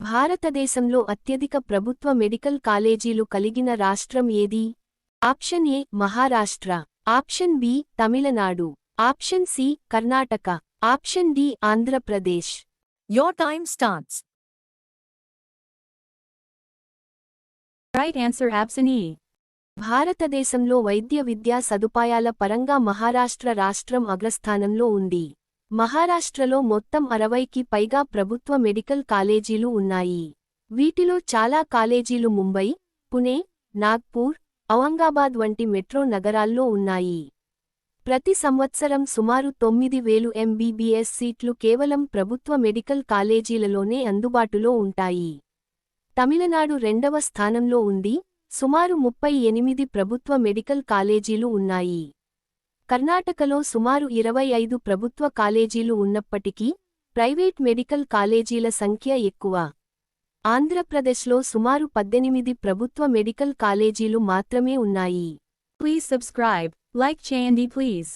భారతదేశంలో అత్యధిక ప్రభుత్వ మెడికల్ కాలేజీలు కలిగిన రాష్ట్రం ఏది? Option A Maharashtra, option B Tamil Nadu, option C Karnataka, option D Andhra Pradesh. Your time starts. Right answer option E. భారతదేశంలో వైద్య విద్యా సదుపాయాల పరంగా మహారాష్ట్ర రాష్ట్రం అగ్రస్థానంలో ఉంది. మహారాష్ట్రలో మొత్తం 60కి పైగా ప్రభుత్వ మెడికల్ కాలేజీలు ఉన్నాయి. వీటిలో చాలా కాలేజీలు ముంబై, పుణె, నాగ్పూర్, ఔరంగాబాద్ వంటి మెట్రో నగరాల్లో ఉన్నాయి. ప్రతి సంవత్సరం సుమారు 9,000 ఎంబీబీఎస్ సీట్లు కేవలం ప్రభుత్వ మెడికల్ కాలేజీలలోనే అందుబాటులో ఉంటాయి. తమిళనాడు రెండవ స్థానంలో ఉంది, సుమారు 38 ప్రభుత్వ మెడికల్ కాలేజీలు ఉన్నాయి. కర్ణాటకలో సుమారు 25 ప్రభుత్వ కాలేజీలు ఉన్నప్పటికీ, ప్రైవేట్ మెడికల్ కాలేజీల సంఖ్య ఎక్కువ. ఆంధ్రప్రదేశ్లో సుమారు 18 ప్రభుత్వ మెడికల్ కాలేజీలు మాత్రమే ఉన్నాయి. Please subscribe, like చేయండి please.